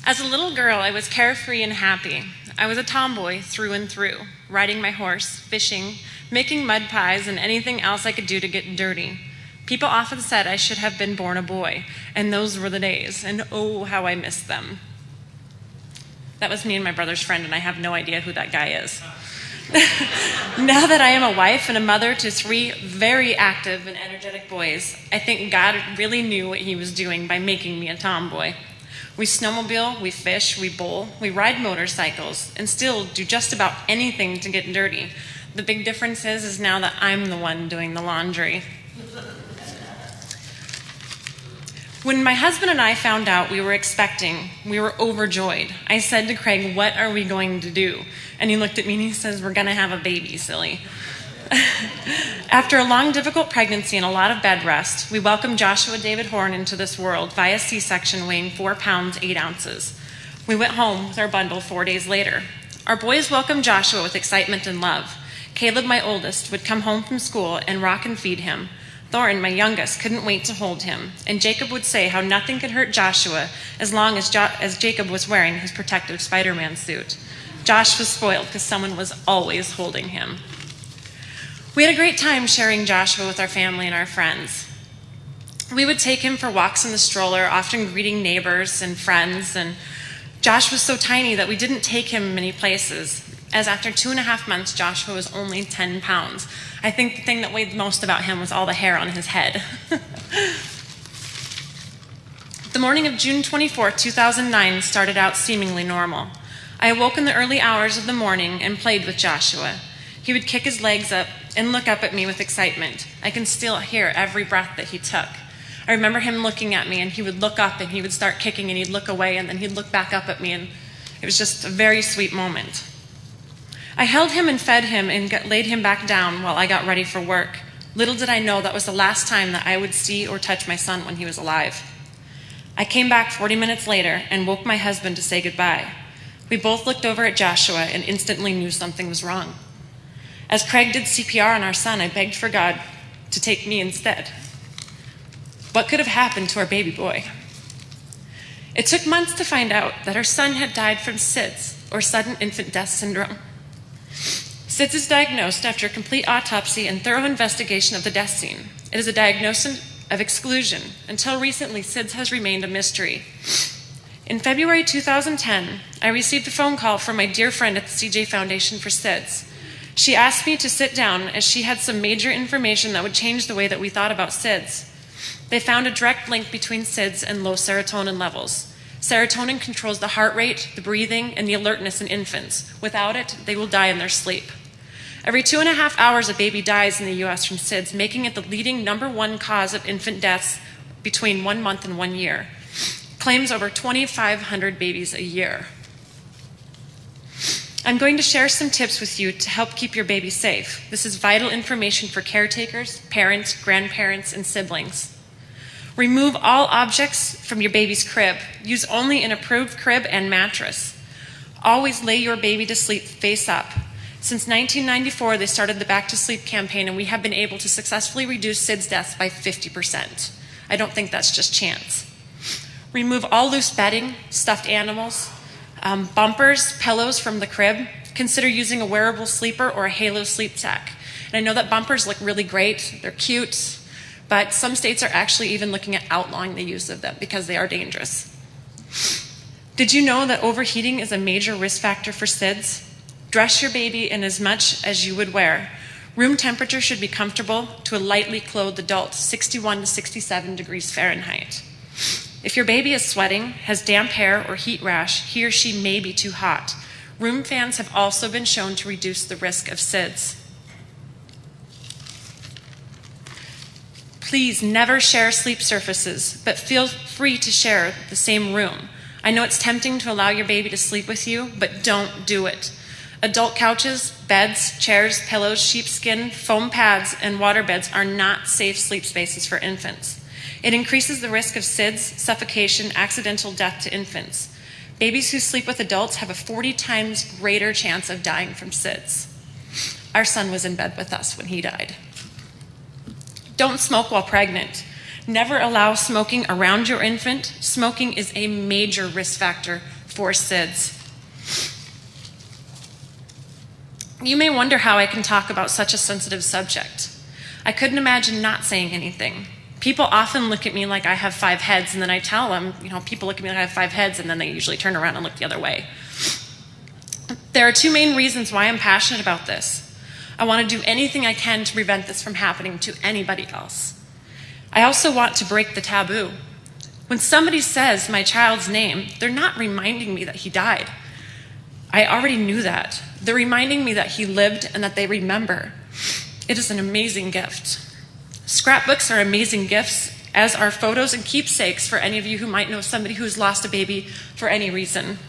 As a little girl, I was carefree and happy. I was a tomboy through and through, riding my horse, fishing, making mud pies, and anything else I could do to get dirty. People often said I should have been born a boy, and those were the days, and oh, how I missed them. That was me and my brother's friend, and I have no idea who that guy is. Now that I am a wife and a mother to 3 very active and energetic boys, I think God really knew what he was doing by making me a tomboy. We snowmobile, we fish, we bowl, we ride motorcycles, and still do just about anything to get dirty. The big difference is now that I'm the one doing the laundry. When my husband and I found out we were expecting, we were overjoyed. I said to Craig, "What are we going to do?" And he looked at me and he says, "We're going to have a baby, silly." After a long, difficult pregnancy and a lot of bed rest, we welcomed Joshua David Horn into this world via C-section, weighing 4 pounds, 8 ounces. We went home with our bundle 4 days later. Our boys welcomed Joshua with excitement and love. Caleb, my oldest, would come home from school and rock and feed him. Thorin, my youngest, couldn't wait to hold him, and Jacob would say how nothing could hurt Joshua as long as Jacob was wearing his protective Spider-Man suit. Josh was spoiled because someone was always holding him. We had a great time sharing Joshua with our family and our friends. We would take him for walks in the stroller, often greeting neighbors and friends, and Josh was so tiny that we didn't take him many places, as after 2.5 months, Joshua was only 10 pounds. I think the thing that weighed most about him was all the hair on his head. The morning of June 24, 2009 started out seemingly normal. I awoke in the early hours of the morning and played with Joshua. He would kick his legs up and look up at me with excitement. I can still hear every breath that he took. I remember him looking at me, and he would look up and he would start kicking, and he'd look away, and then he'd look back up at me, and it was just a very sweet moment. I held him and fed him and laid him back down while I got ready for work. Little did I know that was the last time that I would see or touch my son when he was alive. I came back 40 minutes later and woke my husband to say goodbye. We both looked over at Joshua and instantly knew something was wrong. As Craig did CPR on our son, I begged for God to take me instead. What could have happened to our baby boy? It took months to find out that our son had died from SIDS, or sudden infant death syndrome. SIDS is diagnosed after a complete autopsy and thorough investigation of the death scene. It is a diagnosis of exclusion. Until recently, SIDS has remained a mystery. In February 2010, I received a phone call from my dear friend at the CJ Foundation for SIDS. She asked me to sit down as she had some major information that would change the way that we thought about SIDS. They found a direct link between SIDS and low serotonin levels. Serotonin controls the heart rate, the breathing, and the alertness in infants. Without it, they will die in their sleep. Every 2.5 hours, a baby dies in the U.S. from SIDS, making it the leading #1 cause of infant deaths between 1 month and 1 year. Claims over 2,500 babies a year. I'm going to share some tips with you to help keep your baby safe. This is vital information for caretakers, parents, grandparents, and siblings. Remove all objects from your baby's crib. Use only an approved crib and mattress. Always lay your baby to sleep face up. Since 1994, they started the Back to Sleep campaign, and we have been able to successfully reduce SIDS deaths by 50%. I don't think that's just chance. Remove all loose bedding, stuffed animals, bumpers, pillows from the crib. Consider using a wearable sleeper or a halo sleep tech. And I know that bumpers look really great. They're cute. But some states are actually even looking at outlawing the use of them because they are dangerous. Did you know that overheating is a major risk factor for SIDS? Dress your baby in as much as you would wear. Room temperature should be comfortable to a lightly clothed adult, 61 to 67 degrees Fahrenheit. If your baby is sweating, has damp hair, or heat rash, he or she may be too hot. Room fans have also been shown to reduce the risk of SIDS. Please never share sleep surfaces, but feel free to share the same room. I know it's tempting to allow your baby to sleep with you, but don't do it. Adult couches, beds, chairs, pillows, sheepskin, foam pads, and water beds are not safe sleep spaces for infants. It increases the risk of SIDS, suffocation, accidental death to infants. Babies who sleep with adults have a 40 times greater chance of dying from SIDS. Our son was in bed with us when he died. Don't smoke while pregnant. Never allow smoking around your infant. Smoking is a major risk factor for SIDS. You may wonder how I can talk about such a sensitive subject. I couldn't imagine not saying anything. People often look at me like I have 5 heads, and then I tell them, people look at me like I have 5 heads, and then they usually turn around and look the other way. There are 2 main reasons why I'm passionate about this. I want to do anything I can to prevent this from happening to anybody else. I also want to break the taboo. When somebody says my child's name, they're not reminding me that he died. I already knew that. They're reminding me that he lived and that they remember. It is an amazing gift. Scrapbooks are amazing gifts, as are photos and keepsakes for any of you who might know somebody who's lost a baby for any reason.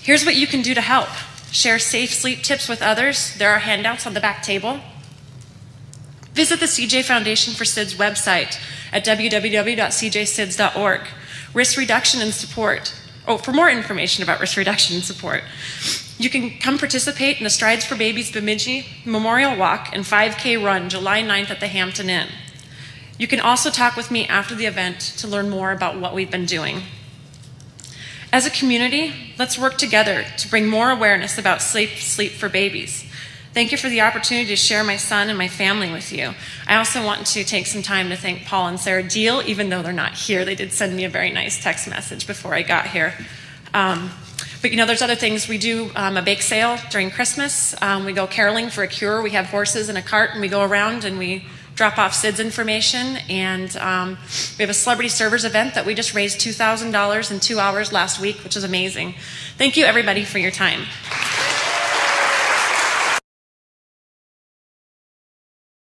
Here's what you can do to help. Share safe sleep tips with others. There are handouts on the back table. Visit the CJ Foundation for SIDS website at www.cjsids.org. Risk reduction and support. For more information about risk reduction and support, you can come participate in the Strides for Babies Bemidji Memorial Walk and 5K Run July 9th at the Hampton Inn. You can also talk with me after the event to learn more about what we've been doing. As a community, let's work together to bring more awareness about sleep for babies. Thank you for the opportunity to share my son and my family with you. I also want to take some time to thank Paul and Sarah Deal, even though they're not here. They did send me a very nice text message before I got here. But there's other things. We do a bake sale during Christmas. We go caroling for a cure. We have horses in a cart, and we go around and we drop off SIDS information. And we have a celebrity servers event that we just raised $2,000 in 2 hours last week, which is amazing. Thank you, everybody, for your time.